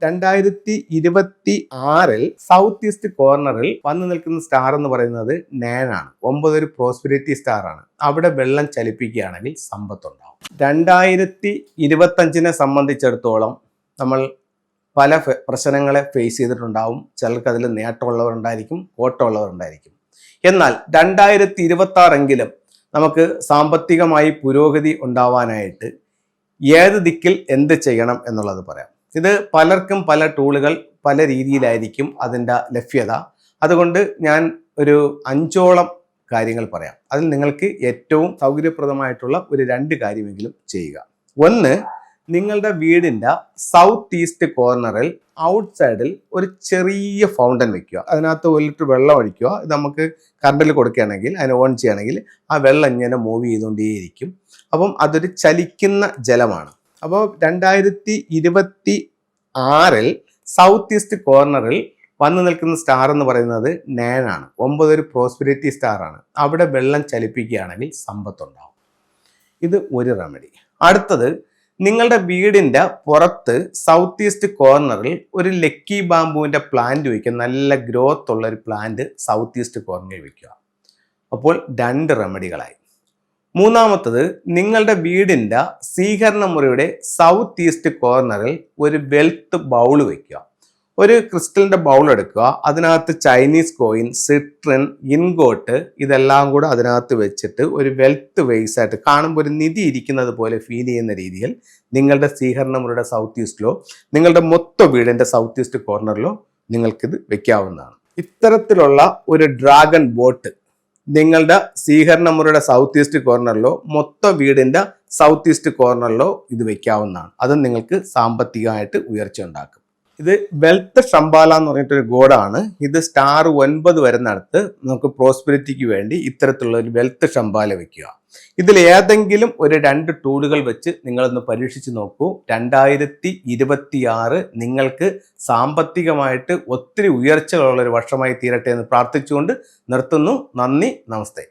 2026 south east കോർണറിൽ വന്നു നിൽക്കുന്ന സ്റ്റാർ എന്ന് പറയുന്നത് നേനാണ്. 9 ഒരു പ്രോസ്പെരിറ്റി സ്റ്റാർ ആണ്. അവിടെ വെള്ളം ചലിപ്പിക്കുകയാണെങ്കിൽ സമ്പത്തുണ്ടാവും. 2025 സംബന്ധിച്ചിടത്തോളം നമ്മൾ പല പ്രശ്നങ്ങളെ ഫേസ് ചെയ്തിട്ടുണ്ടാവും. ചിലർക്ക് അതിൽ നേട്ടമുള്ളവരുണ്ടായിരിക്കും, കോട്ടമുള്ളവരുണ്ടായിരിക്കും. എന്നാൽ 2026 നമുക്ക് സാമ്പത്തികമായി പുരോഗതി ഉണ്ടാവാനായിട്ട് ഏത് ദിക്കിൽ എന്ത് ചെയ്യണം എന്നുള്ളത് പറയാം. ഇത് പലർക്കും പല ടൂളുകൾ പല രീതിയിലായിരിക്കും അതിൻ്റെ ലഭ്യത. അതുകൊണ്ട് ഞാൻ ഒരു 5ഓളം കാര്യങ്ങൾ പറയാം. അതിൽ നിങ്ങൾക്ക് ഏറ്റവും സൗകര്യപ്രദമായിട്ടുള്ള ഒരു 2 കാര്യമെങ്കിലും ചെയ്യുക. ഒന്ന്, നിങ്ങളുടെ വീടിൻ്റെ സൗത്ത് ഈസ്റ്റ് കോർണറിൽ ഔട്ട്സൈഡിൽ ഒരു ചെറിയ ഫൗണ്ടൻ വെക്കുക. അതിനകത്ത് 1 ലിറ്റർ വെള്ളം ഒഴിക്കുക. ഇത് നമുക്ക് കറണ്ടിൽ കൊടുക്കുകയാണെങ്കിൽ, അതിന് ഓൺ ചെയ്യുകയാണെങ്കിൽ ആ വെള്ളം ഇങ്ങനെ മൂവ് ചെയ്തുകൊണ്ടേയിരിക്കും. അപ്പം അതൊരു ചലിക്കുന്ന ജലമാണ്. അപ്പോൾ 2026 സൗത്ത് ഈസ്റ്റ് കോർണറിൽ വന്നു നിൽക്കുന്ന സ്റ്റാർ എന്ന് പറയുന്നത് നേനാണ്. 9 ഒരു പ്രോസ്പെരിറ്റി സ്റ്റാർ ആണ്. അവിടെ വെള്ളം ചലിപ്പിക്കുകയാണെങ്കിൽ സമ്പത്തുണ്ടാവും. ഇത് ഒരു റെമഡി. അടുത്തത്, നിങ്ങളുടെ വീടിൻ്റെ പുറത്ത് സൗത്ത് ഈസ്റ്റ് കോർണറിൽ ഒരു ലക്കി ബാമ്പുവിൻ്റെ പ്ലാന്റ് വയ്ക്കുക. നല്ല ഗ്രോത്ത് ഉള്ള ഒരു പ്ലാന്റ് സൗത്ത് ഈസ്റ്റ് കോർണറിൽ വയ്ക്കുക. അപ്പോൾ 2 റെമഡികളായി. മൂന്നാമത്തത്, നിങ്ങളുടെ വീടിൻ്റെ സ്വീകരണ മുറിയുടെ സൗത്ത് ഈസ്റ്റ് കോർണറിൽ ഒരു വെൽത്ത് ബൗൾ വയ്ക്കുക. ഒരു ക്രിസ്റ്റലിൻ്റെ ബൗൾ എടുക്കുക. അതിനകത്ത് ചൈനീസ് കോയിൻ, സിട്രിൻ, ഇൻഗോട്ട് ഇതെല്ലാം കൂടെ അതിനകത്ത് വെച്ചിട്ട് ഒരു വെൽത്ത് വേസ് ആയിട്ട് കാണുമ്പോൾ ഒരു നിധി ഇരിക്കുന്നത് പോലെ ഫീൽ ചെയ്യുന്ന രീതിയിൽ നിങ്ങളുടെ സ്വീകരണ മുറിയുടെ സൗത്ത് ഈസ്റ്റിലോ നിങ്ങളുടെ മൊത്തം വീടിൻ്റെ സൗത്ത് ഈസ്റ്റ് കോർണറിലോ നിങ്ങൾക്കിത് വെക്കാവുന്നതാണ്. ഇത്തരത്തിലുള്ള ഒരു ഡ്രാഗൺ ബോട്ട് നിങ്ങളുടെ സ്വീകരണ മുറിയുടെ സൗത്ത് ഈസ്റ്റ് കോർണറിലോ മൊത്തം വീടിൻ്റെ സൗത്ത് ഈസ്റ്റ് കോർണറിലോ ഇത് വെക്കാവുന്നതാണ്. അത് നിങ്ങൾക്ക് സാമ്പത്തികമായിട്ട് ഉയർച്ച ഉണ്ടാക്കും. ഇത് വെൽത്ത് ഷംബാല എന്ന് പറഞ്ഞിട്ടൊരു ഗോഡാണ്. ഇത് സ്റ്റാർ 9 വരുന്നിടത്ത് നമുക്ക് പ്രോസ്പെരിറ്റിക്ക് വേണ്ടി ഇത്തരത്തിലുള്ള ഒരു വെൽത്ത് ഷംബാല വെക്കുക. ഇതിൽ ഏതെങ്കിലും ഒരു 2 ടൂളുകൾ വെച്ച് നിങ്ങളൊന്ന് പരീക്ഷിച്ച് നോക്കൂ. 2026 നിങ്ങൾക്ക് സാമ്പത്തികമായിട്ട് ഒത്തിരി ഉയർച്ചകളുള്ള ഒരു വർഷമായി തീരട്ടെ എന്ന് പ്രാർത്ഥിച്ചുകൊണ്ട് നിർത്തുന്നു. നന്ദി, നമസ്തേ.